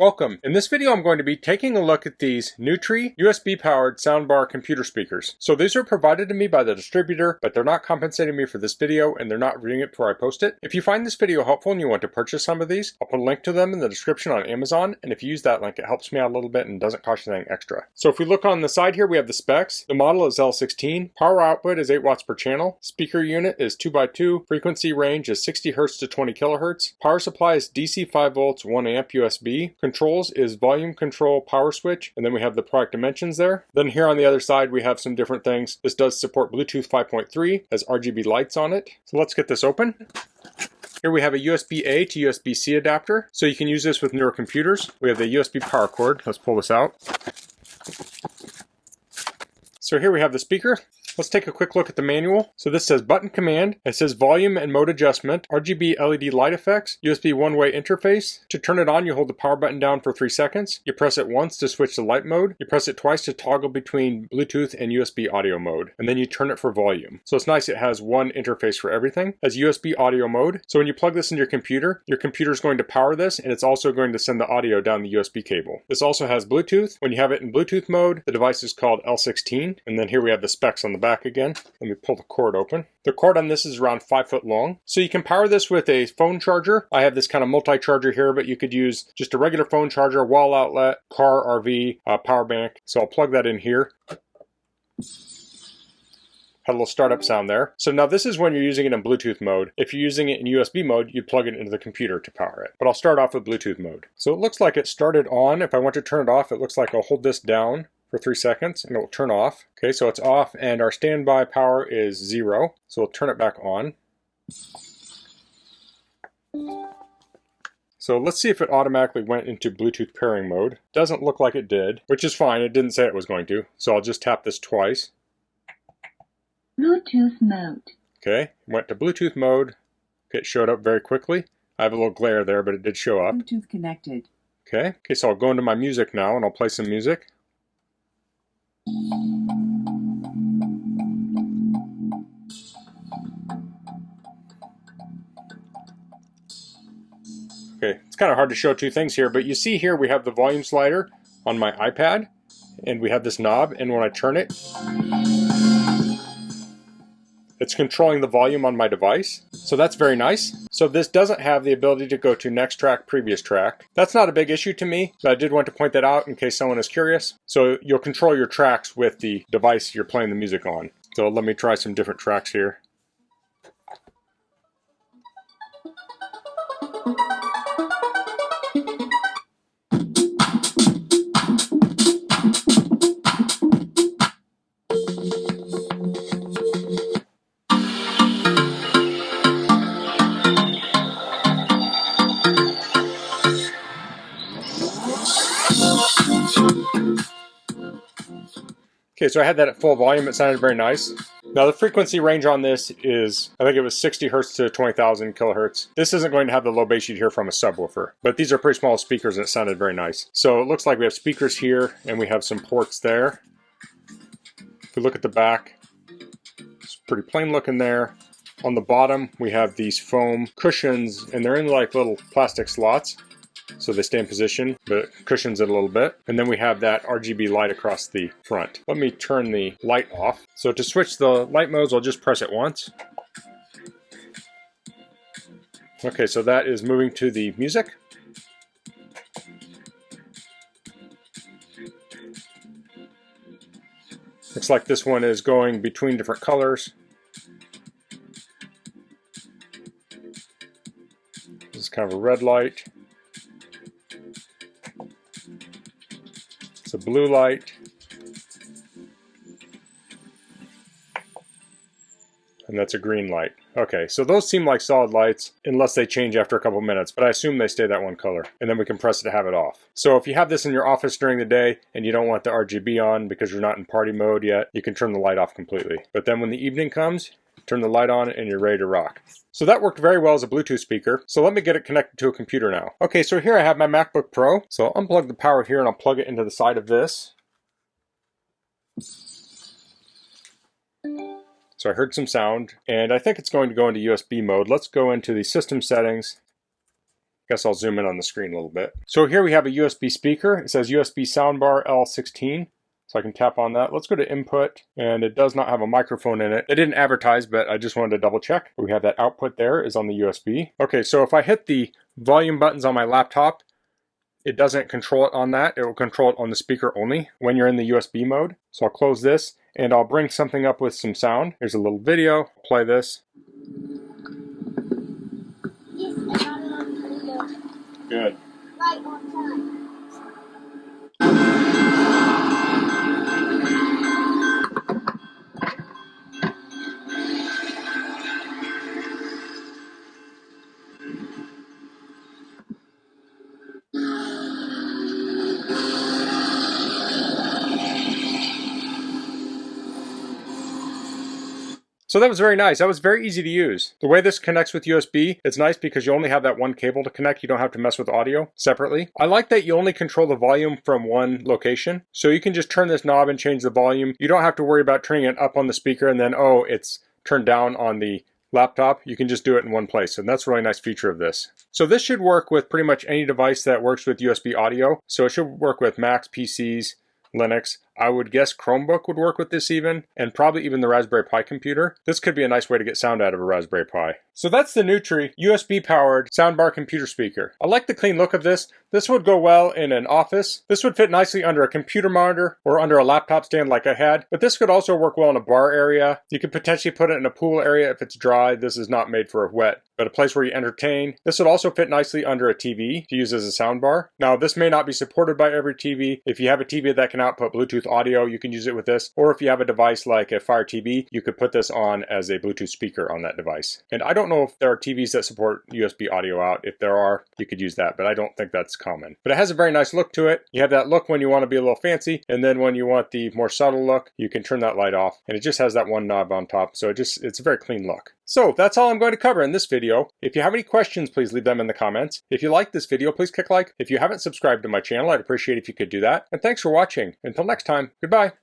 Welcome. In this video I'm going to be taking a look at these NOOTRY USB powered soundbar computer speakers. So these are provided to me by the distributor, but they're not compensating me for this video and they're not reading it before I post it. If you find this video helpful and you want to purchase some of these, I'll put a link to them in the description on Amazon, and if you use that link it helps me out a little bit and doesn't cost you anything extra. So if we look on the side here, we have the specs. The model is L16, power output is 8 watts per channel, speaker unit is 2x2, frequency range is 60 Hz to 20 kHz, power supply is DC 5 volts 1 amp USB, controls is volume control power switch, and then we have the product dimensions there. Then here on the other side we have some different things. This does support Bluetooth 5.3, has RGB lights on it. So let's get this open. Here we have a USB-A to USB-C adapter, so you can use this with newer computers. We have the USB power cord. Let's pull this out. So here we have the speaker. Let's take a quick look at the manual. So this says button command. It says volume and mode adjustment, RGB LED light effects, USB one-way interface. To turn it on, you hold the power button down for 3 seconds. You press it once to switch to light mode. You press it twice to toggle between Bluetooth and USB audio mode. And then you turn it for volume. So it's nice, it has one interface for everything. It has USB audio mode. So when you plug this in your computer is going to power this, and it's also going to send the audio down the USB cable. This also has Bluetooth. When you have it in Bluetooth mode, the device is called L16. And then here we have the specs on the back again. Let me pull the cord open. The cord on this is around 5 foot long. So you can power this with a phone charger. I have this kind of multi-charger here, but you could use just a regular phone charger, wall outlet, car, RV, power bank. So I'll plug that in here. Had a little startup sound there. So now this is when you're using it in Bluetooth mode. If you're using it in USB mode, you'd plug it into the computer to power it. But I'll start off with Bluetooth mode. So it looks like it started on. If I want to turn it off, it looks like I'll hold this down for 3 seconds and it will turn off. Okay, so it's off and our standby power is 0. So we'll turn it back on. So let's see if it automatically went into Bluetooth pairing mode. Doesn't look like it did, which is fine. It didn't say it was going to. So I'll just tap this twice. Bluetooth mode. Okay, went to Bluetooth mode. Okay, it showed up very quickly. I have a little glare there, but it did show up. Bluetooth connected. Okay, so I'll go into my music now and I'll play some music. Okay, it's kind of hard to show two things here, but you see here we have the volume slider on my iPad, and we have this knob, and when I turn it, it's controlling the volume on my device. So that's very nice. So this doesn't have the ability to go to next track, previous track. That's not a big issue to me, but I did want to point that out in case someone is curious. So you'll control your tracks with the device you're playing the music on. So let me try some different tracks here. Okay, so I had that at full volume. It sounded very nice. Now the frequency range on this is, I think it was 60 Hz to 20,000 kilohertz. This isn't going to have the low bass you'd hear from a subwoofer, but these are pretty small speakers and it sounded very nice. So it looks like we have speakers here and we have some ports there. If we look at the back, it's pretty plain looking there. On the bottom, we have these foam cushions and they're in like little plastic slots. So they stay in position, but it cushions it a little bit. And then we have that RGB light across the front. Let me turn the light off. So to switch the light modes, I'll just press it once. Okay, so that is moving to the music. Looks like this one is going between different colors. This is kind of a red light. It's a blue light, and that's a green light. Okay, so those seem like solid lights unless they change after a couple minutes, but I assume they stay that one color, and then we can press it to have it off. So if you have this in your office during the day and you don't want the RGB on because you're not in party mode yet, you can turn the light off completely. But then when the evening comes, turn the light on and you're ready to rock. So that worked very well as a Bluetooth speaker. So let me get it connected to a computer now. Okay, so here I have my MacBook Pro. So I'll unplug the power here and I'll plug it into the side of this. So I heard some sound and I think it's going to go into USB mode. Let's go into the system settings Guess I'll zoom in on the screen a little bit. So here we have a USB speaker. It says USB soundbar L16. So I can tap on that. Let's go to input, and it does not have a microphone in it. They didn't advertise, but I just wanted to double check. We have that output there is on the USB. Okay, so if I hit the volume buttons on my laptop, it doesn't control it on that. It will control it on the speaker only when you're in the USB mode. So I'll close this, and I'll bring something up with some sound. Here's a little video. Play this. Yes, I got it on video. Good. Right on time. So that was very nice. That was very easy to use. The way this connects with USB, it's nice because you only have that one cable to connect. You don't have to mess with audio separately. I like that you only control the volume from one location. So you can just turn this knob and change the volume. You don't have to worry about turning it up on the speaker and then, oh, it's turned down on the laptop. You can just do it in one place. And that's a really nice feature of this. So this should work with pretty much any device that works with USB audio. So it should work with Macs, PCs, Linux. I would guess Chromebook would work with this even, and probably even the Raspberry Pi computer. This could be a nice way to get sound out of a Raspberry Pi. So that's the NOOTRY USB powered soundbar computer speaker. I like the clean look of this. This would go well in an office. This would fit nicely under a computer monitor or under a laptop stand like I had, but this could also work well in a bar area. You could potentially put it in a pool area if it's dry. This is not made for a wet, but a place where you entertain. This would also fit nicely under a TV to use as a soundbar. Now this may not be supported by every TV. If you have a TV that can output Bluetooth audio, you can use it with this. Or if you have a device like a Fire TV, you could put this on as a Bluetooth speaker on that device. And I don't know if there are TVs that support USB audio out. If there are, you could use that, but I don't think that's common. But it has a very nice look to it. You have that look when you want to be a little fancy, and then when you want the more subtle look, you can turn that light off, and it just has that one knob on top, so it's a very clean look. So that's all I'm going to cover in this video. If you have any questions, please leave them in the comments. If you like this video, please click like. If you haven't subscribed to my channel, I'd appreciate if you could do that. And thanks for watching. Until next time, goodbye.